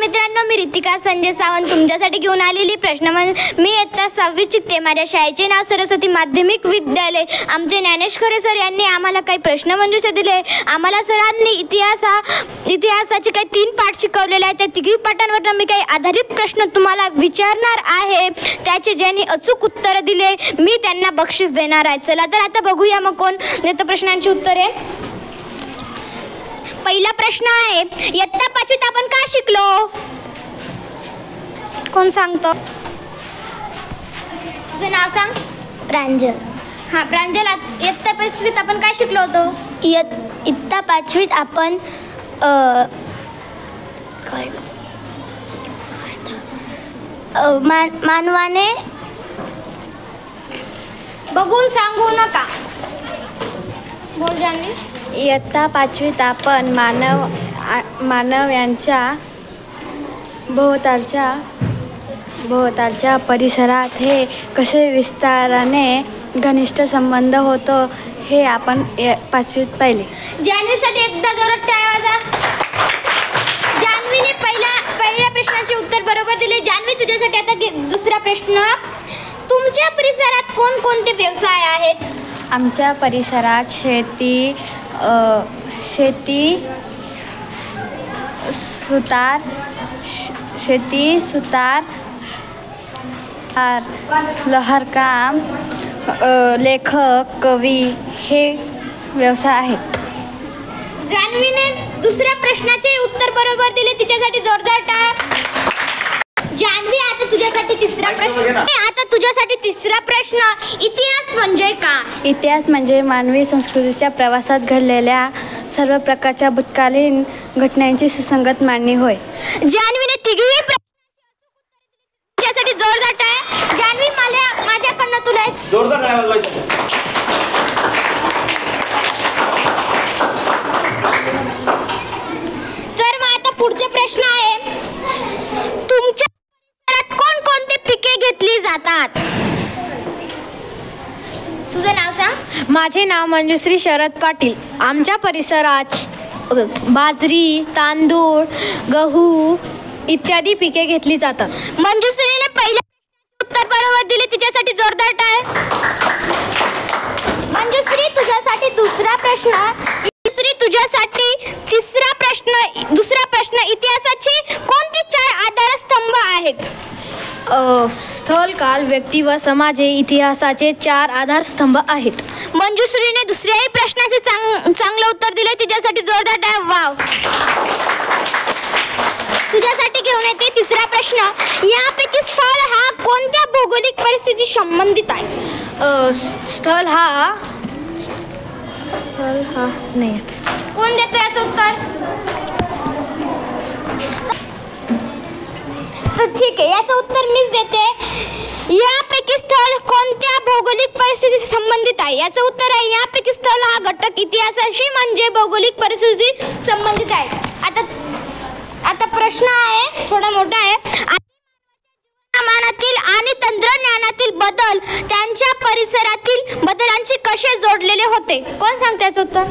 मित्रांनो, मी रितिका संजय सावंत तुमच्यासाठी घेऊन आलेली प्रश्न मी इयत्ता 6वी शिकते. माझ्या शाळेचे नाव सरस्वती माध्यमिक विद्यालय. आमचे ज्ञानेश खरे सर यांनी आम्हाला काही प्रश्नमंजुषा दिले. आम्हाला सरांनी इतिहासाचे काही 3 पाठ शिकवलेले आहेत. त्या 3 पाठांवर मी काही आधारित प्रश्न तुम्हाला विचारणार आहे. त्याचे ज्यांनी अचूक उत्तर दिले मी त्यांना बक्षीस देणार आहे. चला तर आता बघूया मग कोण देतं प्रश्नांची उत्तरे. पहिला प्रश्न आहे, इयत्ता 5वीत आपण काय शिकलो? कोण सांगतो? तुझं नाव सांग. प्रांजल. हां प्रांजल, इयत्ता 5वीत आपण काय शिकलो होतो? इयत्ता 5वीत आपण मानवाने बघून सांगू नका. बोल जान्हवी. इयत्ता 5वीत आपण मानव यांच्या भोवतालच्या परिसरात हे कसे विस्ताराने घनिष्ठ संबंध होतो हे आपण 5वीत पाहिले. जान्हवीसाठी एकदा जोरात टाळ्या वाजवा. जान्हवीने पहिल्या प्रश्नाचे उत्तर बरोबर दिले. जान्हवी, तुझ्यासाठी आता दुसरा प्रश्न. तुमच्या परिसरात कोणकोणते व्यवसाय आहेत? आमच्या परिसरात शेती, सुतार, लोहारकाम, लेखक, कवी हे व्यवसाय आहेत. जान्हवीने दुसऱ्या प्रश्नाचे उत्तर बरोबर दिले. तिच्यासाठी जोरदार टाळ्या. जान्हवी, आता तुझ्यासाठी तिसरा प्रश्न. इतिहास म्हणजे काय? इतिहास म्हणजे मानवी संस्कृतीच्या प्रवासात घडलेल्या सर्व प्रकारच्या भूतकालीन घटनांची सुसंगत मांडणी होय. जान्हवीने तिघी त्यासाठी जोरदार टाळ्या. जान्हवी, माझ्याकडनं तुला जोरदार टाळ्या वाजवायच्या. तर मग आता पुढचा प्रश्न आहे, तुमच्या परिसरात कोणकोणती पिके घेतली जातात? तुझं नाव सांग. माझे नाव मंजुश्री शरद पाटील. आमच्या परिसरात बाजरी, तांदूळ, गहू इत्यादी पिके घेतली जातात. मंजुश्रीने पहिल्या उत्तर बरोबर दिले. तिच्यासाठी जोरदार टाळ्या. मंजुश्री, तुझ्यासाठी दुसरा प्रश्न. दुसरा प्रश्न. इतिहासाचे कोणते 4 आधारस्तंभ आहेत? स्थल, काल, व्यक्ती व समाज हे इतिहासाचे 4 आधारस्तंभ आहेत. मंजुश्रीने दुसऱ्याही प्रश्नाचे चांगलं उत्तर दिले. तिच्यासाठी जोरदार टाळ्या. वाव. तुझ्यासाठी घेऊन येते तिसरा प्रश्न. यापैकी स्थळ हा कोणत्या भौगोलिक परिस्थितीशी संबंधित आहे? स्थल हा नाही. कोण देतो याचं उत्तर? तर ठीक आहे, याचं उत्तर मीच देते. यापैकी स्थळ कोणत्या भौगोलिक परिस्थितीशी संबंधित आहे? याचं उत्तर आहे, यापैकी स्थळ हा घटक इतिहासाशी म्हणजे भौगोलिक परिस्थितीशी संबंधित आहे. आता प्रश्न आहे, थोडा मोठा आहे. हवामानातील आणि तंत्रज्ञानातील बदल त्यांच्या परिसरातील बदलांशी कसे जोडलेले होते? कोण सांगते याचं उत्तर?